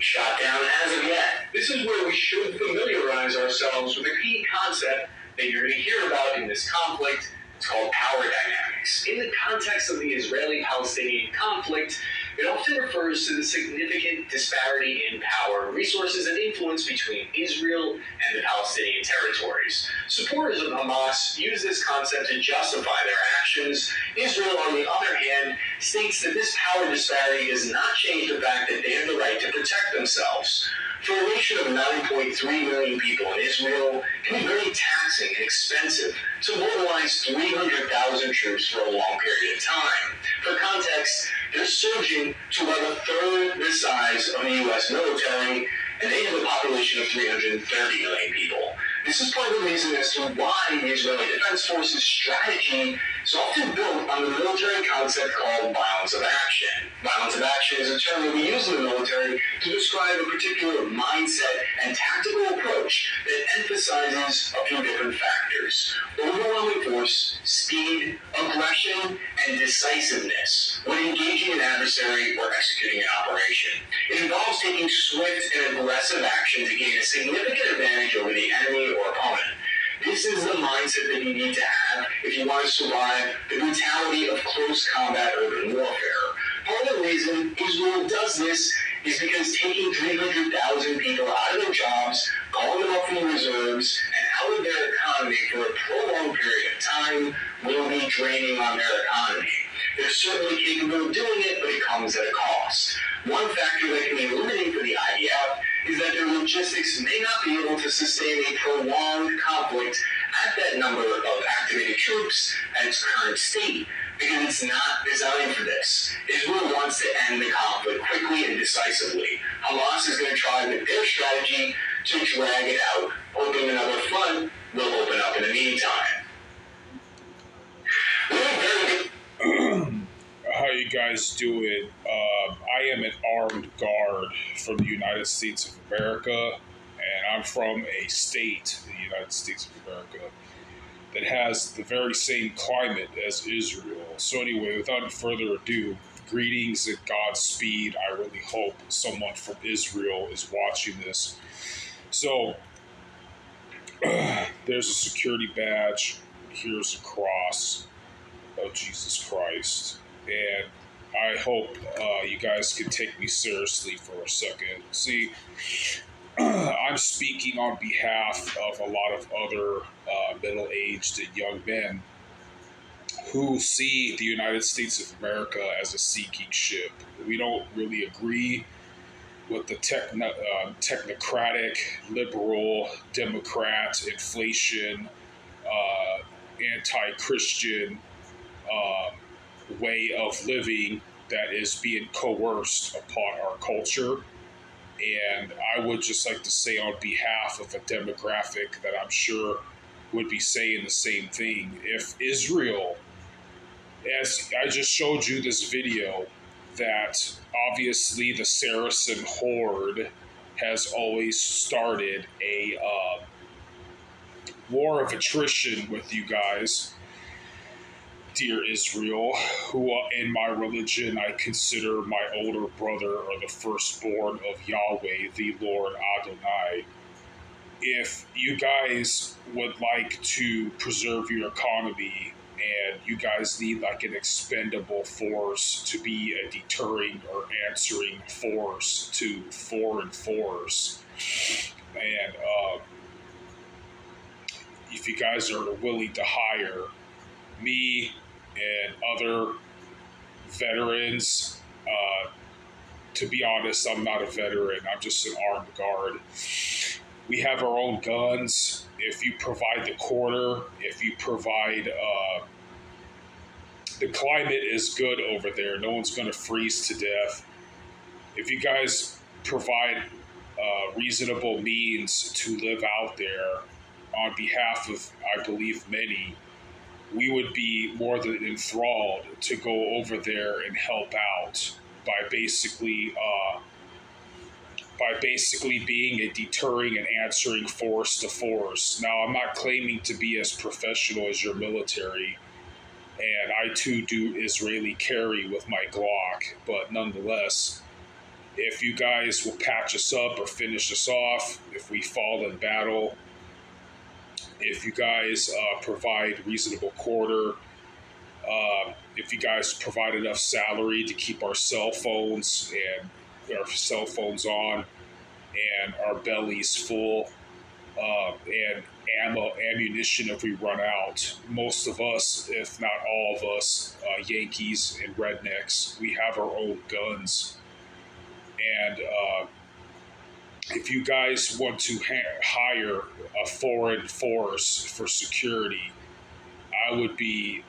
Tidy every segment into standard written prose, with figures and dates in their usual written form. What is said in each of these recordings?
shot down as of yet. This is where we should familiarize ourselves with a key concept that you're going to hear about in this conflict. It's called power dynamics. In the context of the Israeli-Palestinian conflict, it often refers to the significant disparity in power, resources, and influence between Israel and the Palestinian territories. Supporters of Hamas use this concept to justify their actions. Israel, on the other hand, states that this power disparity does not change the fact that they have the right to protect themselves. For a nation of 9.3 million people in Israel, it can be very taxing and expensive to mobilize 300,000 troops for a long period of time. For context, they're surging to about a third the size of the U.S. military, and they have a population of 330 million people. This is part of the reason as to why the Israeli Defense Forces strategy is often built on the military concept called violence of action. Violence of action is a term that we use in the military to describe a particular mindset and tactical approach that emphasizes a few different factors: overwhelming force, speed, aggression, and decisiveness when engaging an adversary or executing an operation. It involves taking swift and aggressive action to gain a significant advantage over the enemy or opponent. This is the mindset that you need to have if you want to survive the brutality of close combat urban warfare. Part of the reason Israel does this is because taking 300,000 people out of their jobs, calling them up from the reserves, and out of their economy for a prolonged period of time will be draining on their economy. They're certainly capable of doing it, but it comes at a cost. One factor that can be limiting for the IDF is that their logistics may not be able to sustain a prolonged conflict at that number of activated troops at its current state, because it's not designed for this. Israel wants to end the conflict quickly and decisively. Hamas is going to try with their strategy to drag it out, hoping another front will open up in the meantime. How you guys doing? I am an armed guard from the United States of America, and I'm from a state, the United States of America, that has the very same climate as Israel. So anyway, without further ado, greetings and Godspeed. I really hope someone from Israel is watching this. So, there's a security badge. Here's a cross of Jesus Christ. And I hope you guys can take me seriously for a second. See, I'm speaking on behalf of a lot of other middle-aged and young men who see the United States of America as a sinking ship. We don't really agree with the technocratic, liberal, Democrat, inflation, anti-Christian way of living that is being coerced upon our culture. And I would just like to say, on behalf of a demographic that I'm sure would be saying the same thing, if Israel, as I just showed you this video, that obviously the Saracen horde has always started a war of attrition with you guys, dear Israel, who in my religion I consider my older brother or the firstborn of Yahweh, the Lord Adonai. If you guys would like to preserve your economy and you guys need like an expendable force to be a deterring or answering force to foreign force, and if you guys are willing to hire me and other veterans, to be honest, I'm not a veteran, I'm just an armed guard. We have our own guns. If you provide the quarter, if you provide, the climate is good over there. No one's going to freeze to death. If you guys provide reasonable means to live out there on behalf of, I believe, many, we would be more than enthralled to go over there and help out by basically being a deterring and answering force to force. Now, I'm not claiming to be as professional as your military, and I too do Israeli carry with my Glock, but nonetheless, If you guys will patch us up or finish us off, if we fall in battle, if you guys provide reasonable quarter, if you guys provide enough salary to keep our cell phones on and our bellies full, and ammunition if we run out. Most of us, if not all of us, Yankees and rednecks, we have our own guns. And if you guys want to hire a foreign force for security, I would be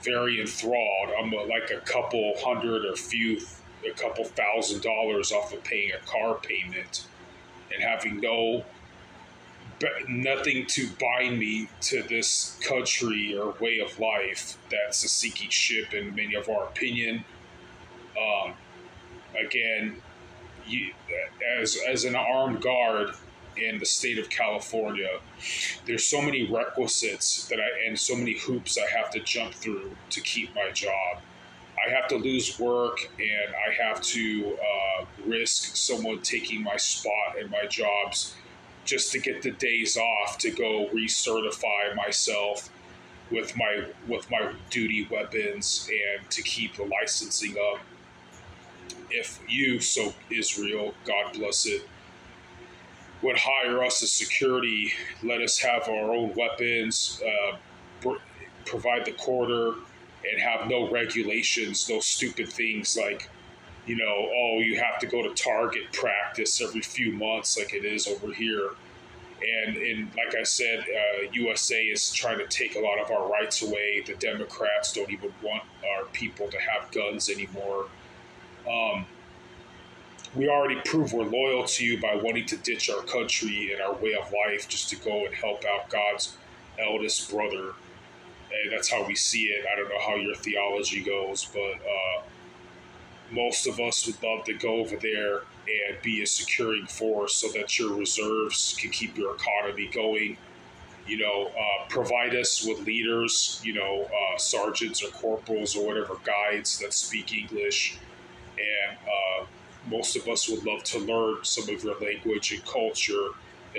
very enthralled. I'm like a couple hundred or a couple $1,000s off of paying a car payment and having nothing to bind me to this country or way of life that's a sinking ship in many of our opinion. Again, as an armed guard in the state of California, there's so many requisites and so many hoops I have to jump through to keep my job. I have to lose work, and I have to risk someone taking my spot in my jobs just to get the days off to go recertify myself with my duty weapons and to keep the licensing up. If you, so Israel, God bless it, would hire us as security, let us have our own weapons, provide the quarter, and have no regulations, no stupid things like, you have to go to target practice every few months like it is over here. And like I said, USA is trying to take a lot of our rights away. The Democrats don't even want our people to have guns anymore. We already prove we're loyal to you by wanting to ditch our country and our way of life just to go and help out God's eldest brother. And that's how we see it. I don't know how your theology goes, but most of us would love to go over there and be a securing force so that your reserves can keep your economy going. Provide us with leaders, sergeants or corporals or whatever guides that speak English. And most of us would love to learn some of your language and culture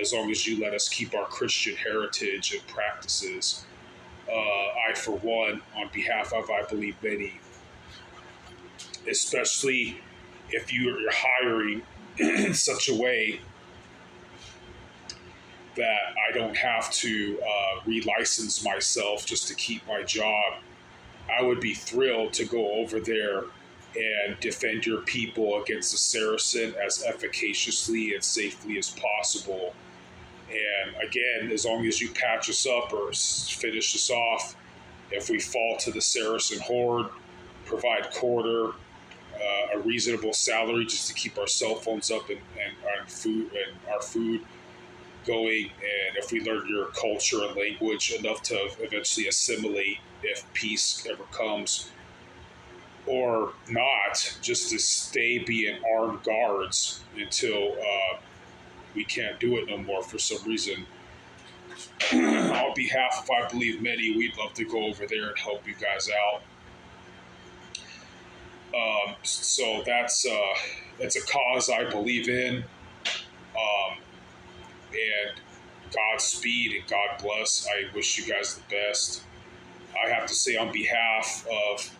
as long as you let us keep our Christian heritage and practices. I, for one, on behalf of, I believe, many, especially if you're hiring in such a way that I don't have to relicense myself just to keep my job, I would be thrilled to go over there and defend your people against the Saracen as efficaciously and safely as possible. And again, as long as you patch us up or finish us off, if we fall to the Saracen horde, provide quarter, a reasonable salary just to keep our cell phones up and our food going, and if we learn your culture and language enough to eventually assimilate if peace ever comes, or not, just to stay being armed guards until we can't do it no more for some reason. On behalf of, I believe, many, we'd love to go over there and help you guys out. So that's a cause I believe in. And Godspeed and God bless. I wish you guys the best. I have to say on behalf of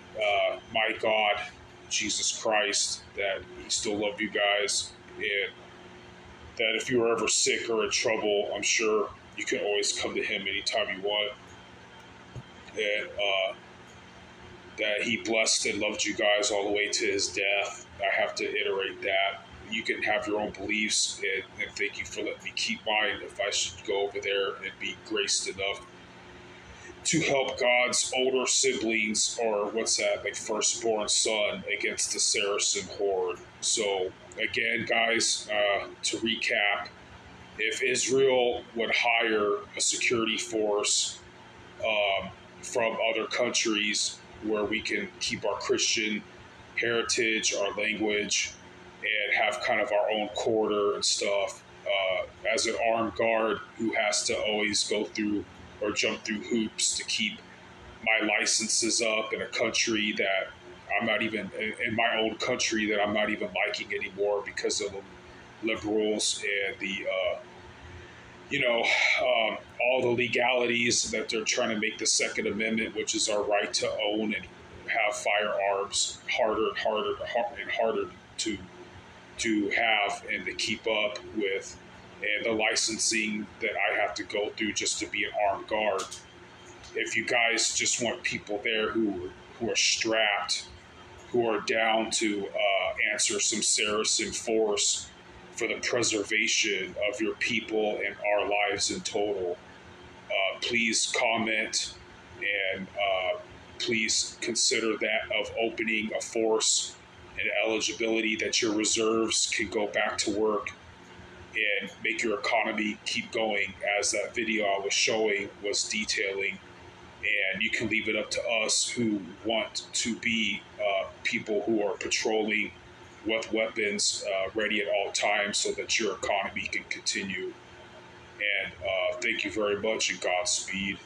my God, Jesus Christ, that he still loved you guys, and that if you were ever sick or in trouble, I'm sure you can always come to him anytime you want. And that he blessed and loved you guys all the way to his death. I have to iterate that. You can have your own beliefs, and thank you for letting me keep mine if I should go over there and be graced enough to help God's older siblings, or what's that, like firstborn son, against the Saracen horde. So again, guys, to recap, if Israel would hire a security force from other countries where we can keep our Christian heritage, our language, and have kind of our own quarter and stuff, as an armed guard who has to always go through or jump through hoops to keep my licenses up in a country that I'm not even in my own country that I'm not even liking anymore because of the liberals and the all the legalities that they're trying to make the Second Amendment, which is our right to own and have firearms, harder and harder and harder to have and to keep up with, and the licensing that I have to go through just to be an armed guard. If you guys just want people there who are strapped, who are down to answer some Saracen force for the preservation of your people and our lives in total, please comment and please consider that of opening a force and eligibility that your reserves can go back to work and make your economy keep going, as that video I was showing was detailing. And you can leave it up to us who want to be people who are patrolling with weapons ready at all times so that your economy can continue. And thank you very much, and Godspeed.